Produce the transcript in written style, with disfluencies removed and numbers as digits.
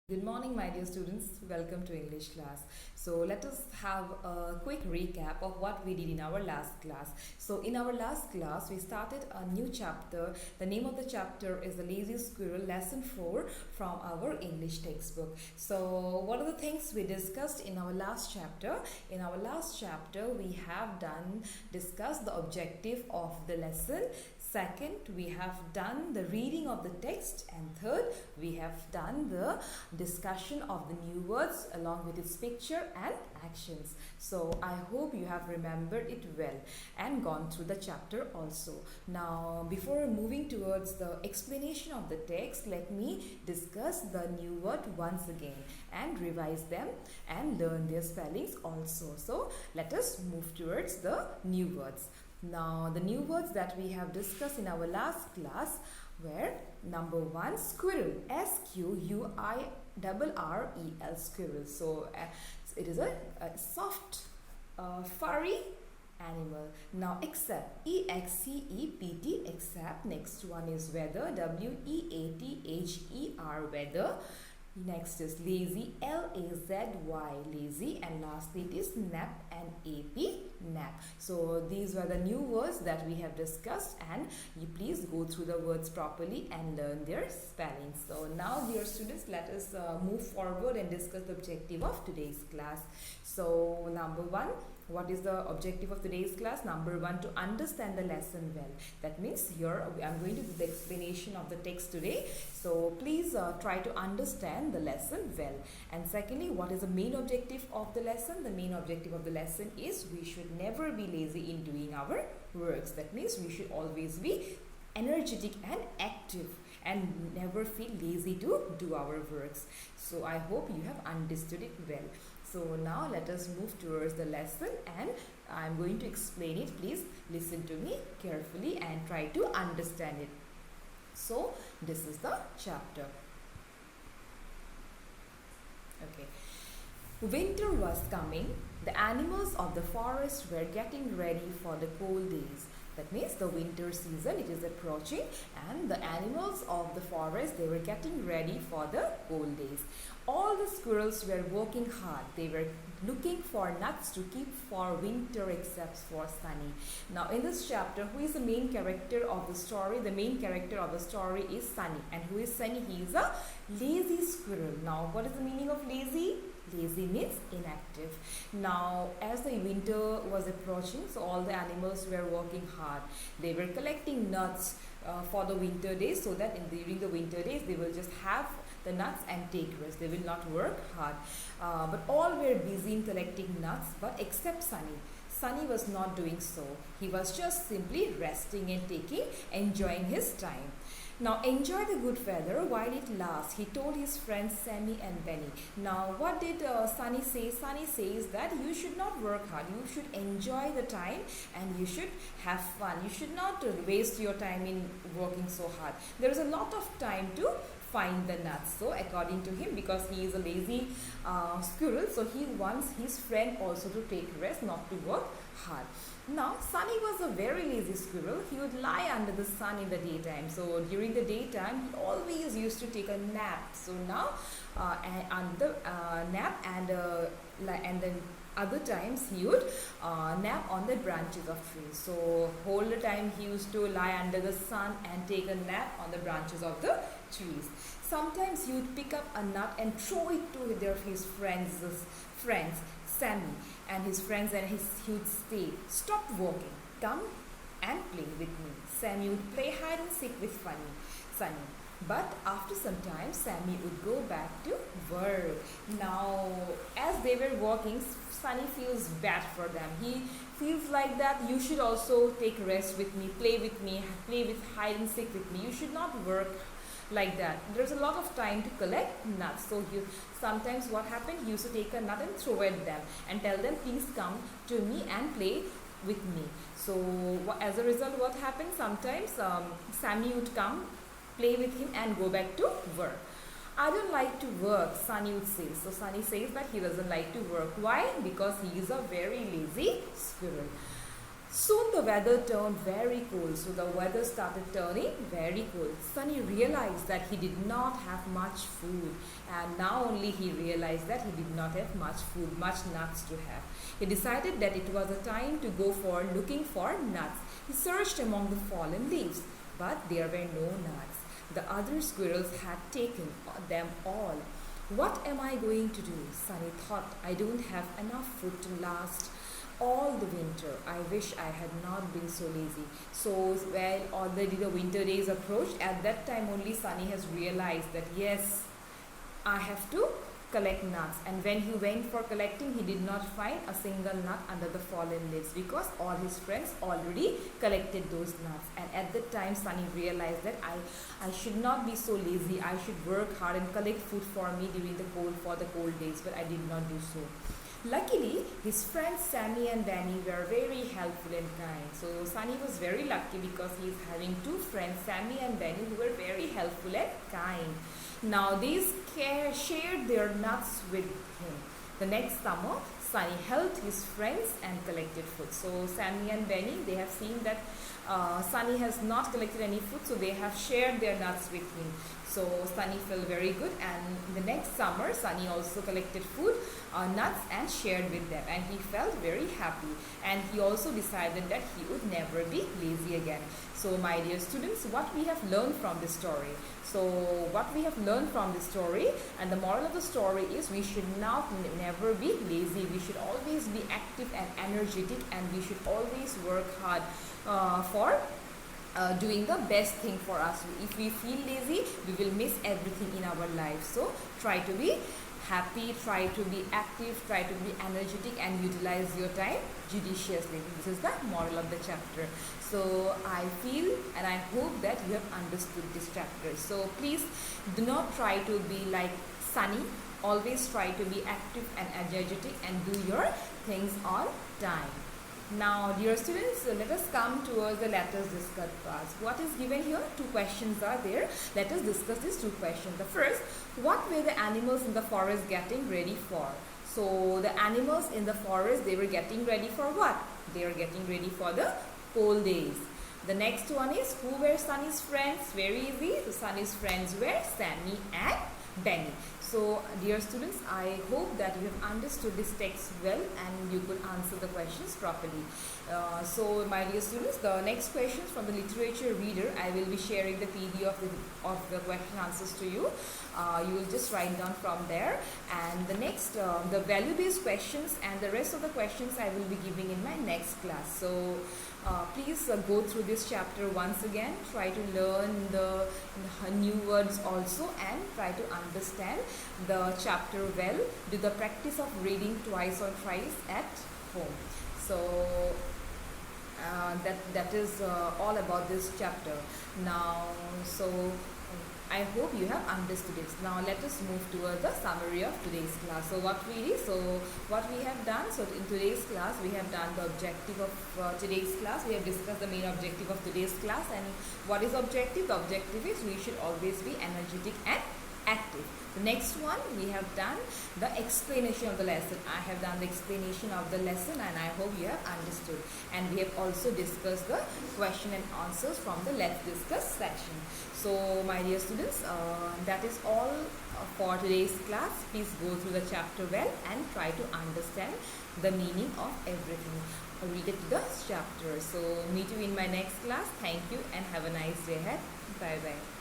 Good morning, my dear students. Welcome to English class. So, let us have a quick recap of what we did in our last class. So, in our last class, we started a new chapter. The name of the chapter is The Lazy Squirrel, Lesson 4 from our English textbook. So, what are the things we discussed in our last chapter? In our last chapter, we have discussed the objective of the lesson. Second, we have done the reading of the text, and third, we have done the discussion of the new words along with its picture and actions. So I hope you have remembered it well and gone through the chapter also. Now, before moving towards the explanation of the text, let me discuss the new word once again and revise them and learn their spellings also. So let us move towards the new words. Now, the new words that we have discussed in our last class were number 1, squirrel, S-Q-U-I-R-R-E-L, squirrel. So, it is a soft, furry animal. Now, except, E-X-C-E-P-T, except. Next one is weather, W-E-A-T-H-E-R, weather. Next is lazy, L-A-Z-Y, lazy, and lastly it is nap, N-A-P, nap. So these were the new words that we have discussed, and you please go through the words properly and learn their spellings. So now, dear students, let us move forward and discuss the objective of today's class. So number 1, what is the objective of today's class? Number 1, to understand the lesson well. That means here I'm going to do the explanation of the text today. So please try to understand the lesson well. And secondly, what is the main objective of the lesson? The main objective of the lesson is we should never be lazy in doing our works. That means we should always be energetic and active and never feel lazy to do our works. So I hope you have understood it well. So now let us move towards the lesson, and I'm going to explain it. Please listen to me carefully and try to understand it. So this is the chapter. Okay. Winter was coming. The animals of the forest were getting ready for the cold days. That means the winter season, it is approaching, and the animals of the forest, they were getting ready for the cold days. All the squirrels were working hard. They were looking for nuts to keep for winter except for Sunny. Now in this chapter, who is the main character of the story? The main character of the story is Sunny. And who is Sunny? He is a lazy squirrel. Now what is the meaning of lazy? Lazy means inactive. Now as the winter was approaching, so all the animals were working hard. They were collecting nuts for the winter days, so that during the winter days they will just have the nuts and take rest. They will not work hard. But all were busy in collecting nuts, but except Sunny. Sunny was not doing so. He was just simply resting and enjoying his time. Now enjoy the good weather while it lasts, he told his friends Sammy and Benny. Now what did Sunny say? Sunny says that you should not work hard. You should enjoy the time and you should have fun. You should not waste your time in working so hard. There is a lot of time to find the nuts. So according to him, because he is a lazy squirrel, so he wants his friend also to take rest, not to work hard. Now Sunny was a very lazy squirrel. He would lie under the sun in the daytime. So during the daytime, he always used to take a nap. So now under nap, and then other times he would nap on the branches of trees. So whole the time he used to lie under the sun and take a nap on the branches of the trees. Sometimes he would pick up a nut and throw it to his friends, Sammy and his friends, and he would say, "Stop working, come and play with me." Sammy would play hide and seek with Sunny. But after some time, Sammy would go back to work. Now, as they were working, Sunny feels bad for them. He feels like that you should also take rest with me, play with hide and seek with me. You should not work like that. There's a lot of time to collect nuts. So sometimes what happened, he used to take a nut and throw at them and tell them, "Please come to me and play with me." So as a result, what happened? Sometimes Sammy would come, play with him and go back to work. "I don't like to work," Sunny would say. So Sunny says that he doesn't like to work. Why? Because he is a very lazy squirrel. Soon the weather turned very cold. So the weather started turning very cold. Sunny realized that he did not have much food, and now only he realized that he did not have much food, much nuts to have. He decided that it was a time to go for looking for nuts. He searched among the fallen leaves, but there were no nuts. The other squirrels had taken them all. What am I going to do? Sunny thought. I don't have enough food to last all the winter. I wish I had not been so lazy. So while already the winter days approached, at that time only Sunny has realized that yes, I have to collect nuts. And when he went for collecting, he did not find a single nut under the fallen leaves because all his friends already collected those nuts. And at that time Sunny realized that I should not be so lazy. I should work hard and collect food for me during the cold days, but I did not do so. Luckily, his friends Sammy and Danny were very helpful and kind. So Sunny was very lucky because he is having two friends, Sammy and Danny, who were very helpful and kind. Now these shared their nuts with him. The next summer, Sunny helped his friends and collected food. So Sammy and Benny, they have seen that Sunny has not collected any food, so they have shared their nuts with him. So Sunny felt very good, and the next summer Sunny also collected food, nuts, and shared with them, and he felt very happy, and he also decided that he would never be lazy again. So my dear students, what we have learned from this story? And the moral of the story is we should never be lazy. We should always be active and energetic, and we should always work hard for doing the best thing for us. If we feel lazy, we will miss everything in our life. So try to be happy, try to be active, try to be energetic, and utilize your time judiciously. This is the moral of the chapter. So I feel and I hope that you have understood this chapter. So please do not try to be like Sunny. Always try to be active and energetic and do your things on time. Now, dear students, let us come towards the let us discuss class. What is given here? Two questions are there. Let us discuss these two questions. The first, what were the animals in the forest getting ready for? So, the animals in the forest, they were getting ready for what? They were getting ready for the cold days. The next one is, who were Sunny's friends? Very easy. So, Sunny's friends were Sammy and Benny. So dear students, I hope that you have understood this text well and you could answer the questions properly. So my dear students, the next questions from the literature reader, I will be sharing the PDF of the question answers to you. You will just write down from there, and the next the value based questions and the rest of the questions I will be giving in my next class. So please go through this chapter once again, try to learn the new words also, and try to understand the chapter well. Do the practice of reading twice or thrice at home. So that is all about this chapter. Now, so I hope you have understood it. Now let us move towards the summary of today's class. So what we have done, so in today's class we have done the objective of today's class. We have discussed the main objective of today's class, and what is objective? The objective is we should always be energetic and active. The next one, we have done the explanation of the lesson. I have done the explanation of the lesson, and I hope you have understood. And we have also discussed the question and answers from the Let's Discuss section. So my dear students, that is all for today's class. Please go through the chapter well and try to understand the meaning of everything related to the chapter. So meet you in my next class. Thank you and have a nice day ahead. Bye bye.